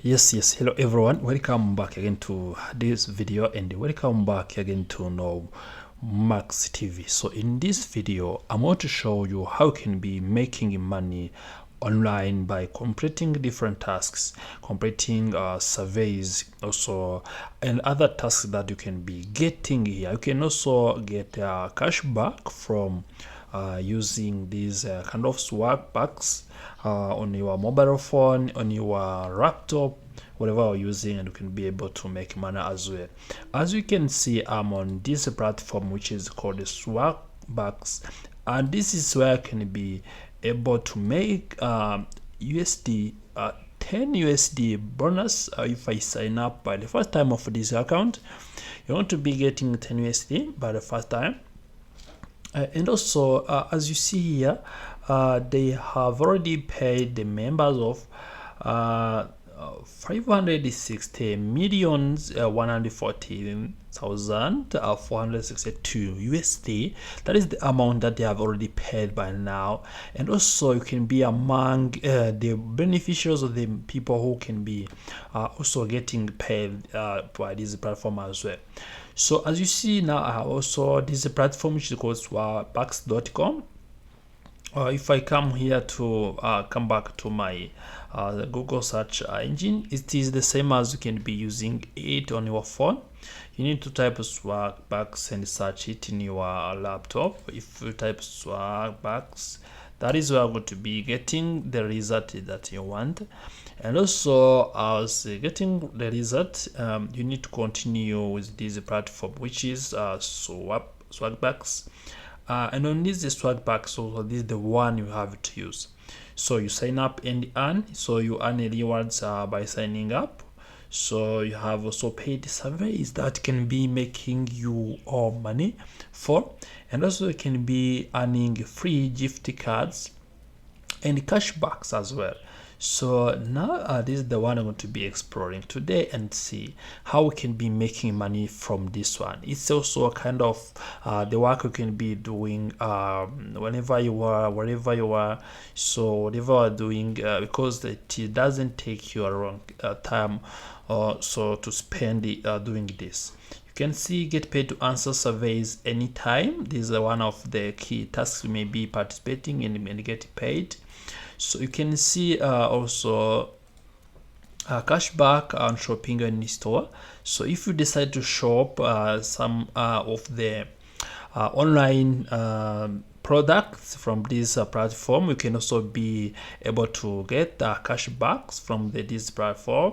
Yes, hello everyone, welcome back again to this video and welcome back again to No Max TV. So in this video I'm going to show you how you can be making money online by completing different tasks, completing surveys also, and other tasks that you can be getting here. You can also get cash back from using these kind of swag packs on your mobile phone, on your laptop, whatever you're using, and you can be able to make money as well. As you can see, I'm on this platform which is called the Swagbucks, and this is where I can be able to make USD 10 USD bonus if I sign up by the first time of this account. You want to be getting 10 USD by the first time. And also, as you see here, they have already paid the members of 560 millions 114,462 USD. That is the amount that they have already paid by now. And also you can be among the beneficiaries of the people who can be also getting paid by this platform as well. So as you see now, I have also this platform which is called swagbucks.com. If I come here to come back to my Google search engine, it is the same as you can be using it on your phone. You need to type Swagbucks and search it in your laptop. If you type Swagbucks, that is where I'm going to be getting the result that you want. And also, as getting the result, you need to continue with this platform, which is Swagbucks. And on this Swagbucks, so this is the one you have to use. So you sign up and earn. So you earn rewards by signing up. So you have also paid surveys that can be making you money for, and also you can be earning free gift cards and cashbacks as well. So now this is the one I'm going to be exploring today and see how we can be making money from this one. It's also a kind of the work you can be doing whenever you are, wherever you are. So whatever you are doing, because it doesn't take you a long time so to spend doing this. You can see get paid to answer surveys anytime. This is one of the key tasks you may be participating in and get paid. So you can see also cashback on shopping in store. So if you decide to shop some of the online products from this platform, you can also be able to get cashbacks from this platform.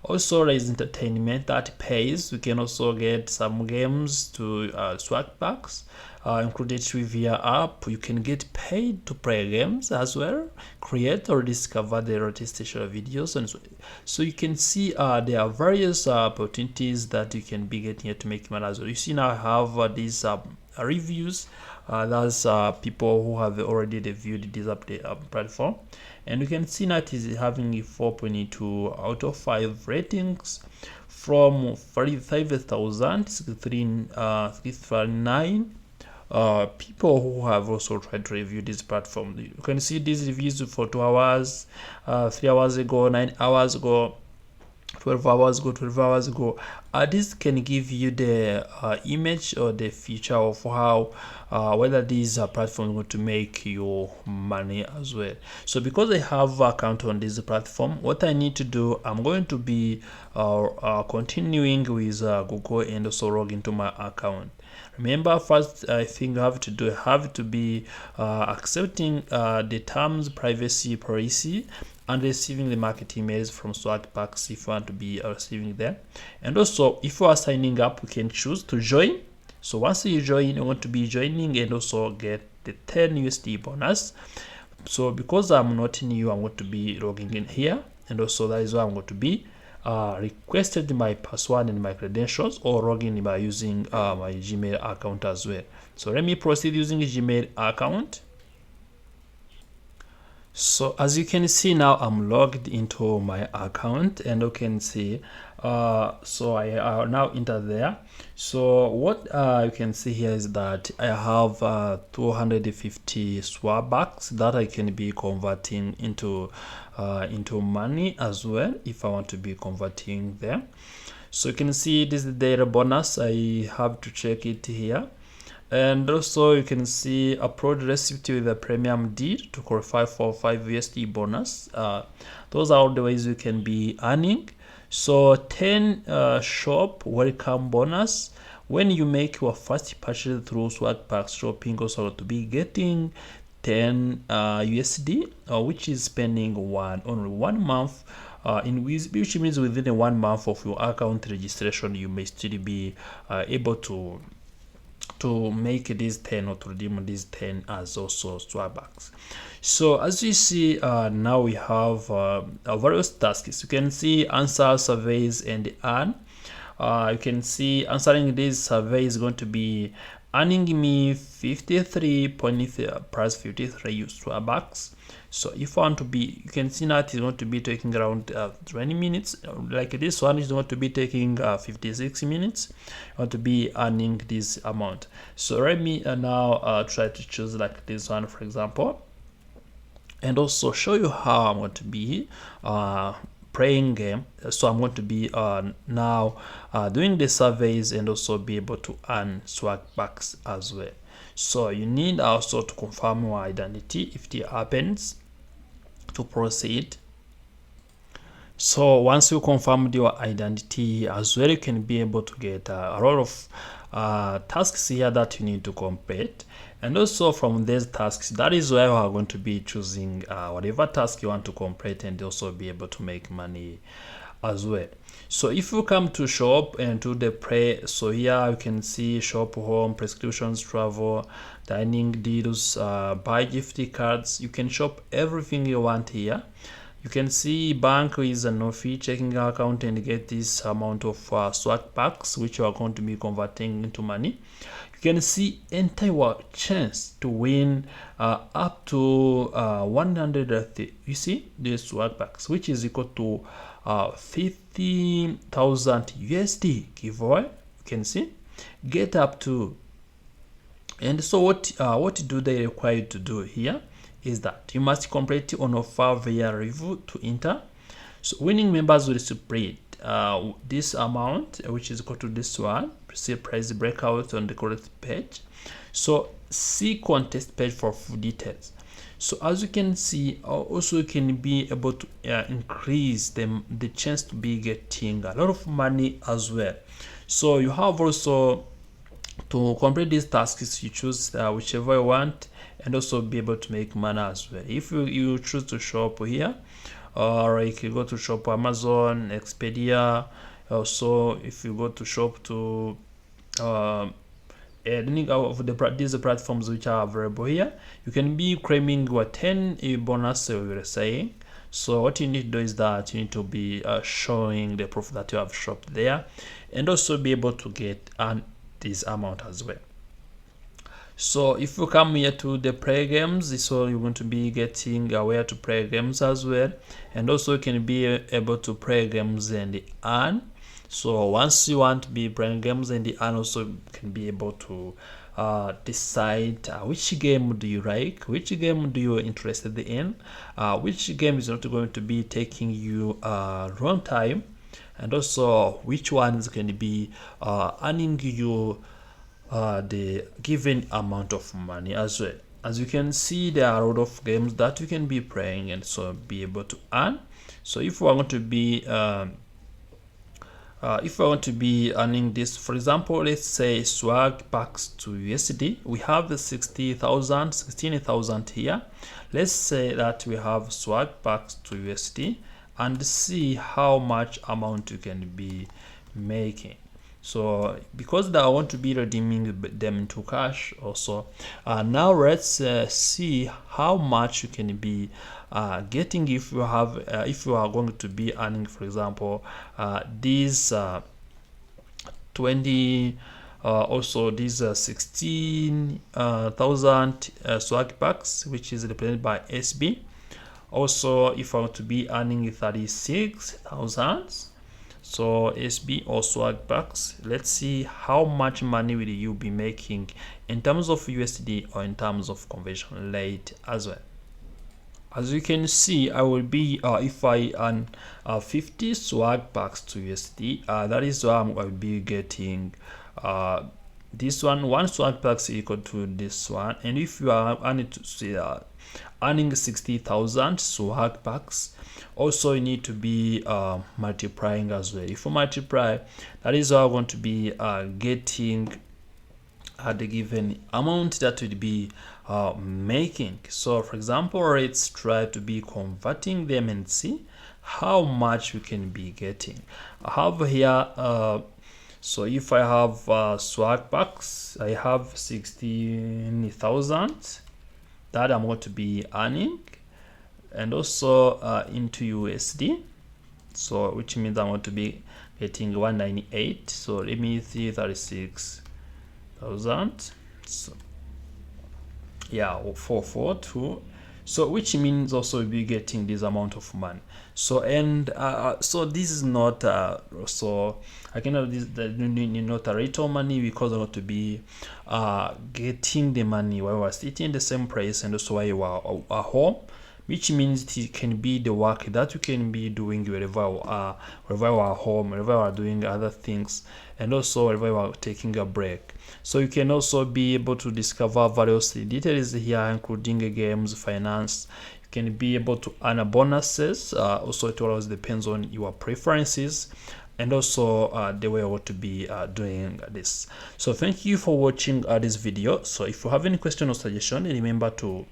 Also, there is entertainment that pays. You can also get some games to Swagbucks, included trivia app. You can get paid to play games as well, create or discover the rotational videos, and so you can see there are various opportunities that you can be getting here to make money as well. You see now I have these reviews. That's people who have already reviewed this update platform, and you can see that is having a 4.2 out of 5 ratings from 45,639 people who have also tried to review this platform. You can see these reviews for 2 hours, 3 hours ago, 9 hours ago, 12 hours ago, 12 hours ago. This can give you the image or the feature of how whether this platform is going to make you money as well. So because I have an account on this platform, what I need to do, I'm going to be continuing with Google and also log into my account. Remember, first I think I have to be accepting the terms privacy policy and receiving the market emails from Swagbucks if you want to be receiving them. And also, if you are signing up, you can choose to join. So once you join, you want to be joining and also get the 10 USD bonus. So because I'm not new, I'm going to be logging in here, and also that is why I'm going to be requested my password and my credentials, or log in by using my Gmail account as well. So let me proceed using Gmail account. So as you can see now, I'm logged into my account, and you can see so I now enter there. So what you can see here is that I have 250 swap bucks that I can be converting into money as well if I want to be converting them. So you can see this is the data bonus. I have to check it here. And also you can see upload receipt with a premium deed to qualify for 5 USD bonus. Those are all the ways you can be earning. So 10 shop welcome bonus. When you make your first purchase through Swagbucks shopping, also to be getting 10 USD, which is spending only 1 month. Which means within 1 month of your account registration, you may still be able to make these 10 or to redeem these 10 as also swagbucks. So as you see, now we have various tasks. You can see answer surveys and earn. You can see answering this survey is going to be earning me 53 plus 53 swagbucks. So if I want to be, you can see that it's going to be taking around 20 minutes. Like this one is going to be taking 56 minutes. I want to be earning this amount. So let me now try to choose like this one, for example, and also show you how I'm going to be playing game. So I'm going to be now doing the surveys and also be able to earn swagbucks as well. So you need also to confirm your identity if it happens to proceed. So once you confirm your identity as well, you can be able to get a lot of tasks here that you need to complete. And also from these tasks, that is where you are going to be choosing whatever task you want to complete and also be able to make money as well. So if you come to shop and to the play, so here you can see shop, home, prescriptions, travel, dining deals, buy gift cards. You can shop everything you want here. You can see bank is a no fee checking account and get this amount of swag packs which you are going to be converting into money. You can see enter your chance to win up to 130. You see this swag packs, which is equal to 50,000 USD giveaway. You can see get up to. And so what do they require you to do here is that you must complete on offer via review to enter. So winning members will spread this amount, which is equal to this one. See price breakout on the correct page. So see contest page for full details. So as you can see, also you can be able to increase the chance to be getting a lot of money as well. So you have also to complete these tasks, you choose whichever you want and also be able to make money as well. If you choose to shop here, or you can go to shop Amazon, Expedia. Also if you go to shop to any of these platforms which are available here, you can be claiming your 10 bonus we were saying. So what you need to do is that you need to be showing the proof that you have shopped there and also be able to get this amount as well. So if you come here to the play games, so you're going to be getting where to play games as well, and also you can be able to play games and earn. So once you want to be playing games and earn, also can be able to decide which game do you like, which game do you interested in, which game is not going to be taking you a long time, and also which ones can be earning you the given amount of money as well. As you can see, there are a lot of games that you can be playing and so be able to earn. So if we are going to be earning this, for example, let's say swag packs to USD, we have the 16,000 here. Let's say that we have swag packs to USD and see how much amount you can be making. So because I want to be redeeming them into cash also, now let's see how much you can be getting if you have if you are going to be earning, for example, these 20 also these 16,000 swag packs, which is represented by SB. Also, if I want to be earning 36,000, so SB or swag bucks, let's see how much money will you be making in terms of USD or in terms of conversion rate as well. As you can see, I will be if I earn 50 swag bucks to USD, that is why I will be getting this one swag bucks equal to this one. And if you are earning 60,000 swag bucks, also you need to be multiplying as well. If you multiply, that is how I'm going to be getting the given amount that would be making. So for example, let's try to be converting them and see how much we can be getting. I have here so if I have swag bucks, I have 16,000 that I'm going to be earning, and also into USD, so which means I'm going to be getting 198. So let me see, 36,000. So yeah, 442. So which means also we'll be getting this amount of money. So and so this is not so I cannot this not a rate of money, because I want to be getting the money while we're sitting in the same place and also while you are at home, which means it can be the work that you can be doing wherever you are home, wherever you are doing other things, and also wherever you are taking a break. So you can also be able to discover various details here, including games, finance. You can be able to earn bonuses. Also, it always depends on your preferences and also the way I want to be doing this. So thank you for watching this video. So if you have any question or suggestion, remember to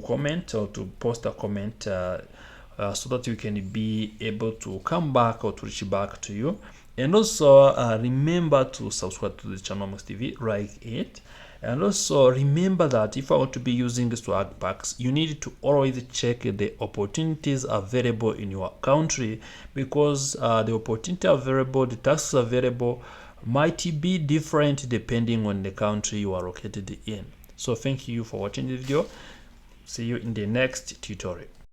comment or to post a comment so that you can be able to come back or to reach back to you. And also remember to subscribe to the channel Max TV, like it. And also remember that if I want to be using the swag packs, you need to always check the opportunities available in your country, because the opportunity available, the taxes available might be different depending on the country you are located in. So thank you for watching the video. See you in the next tutorial.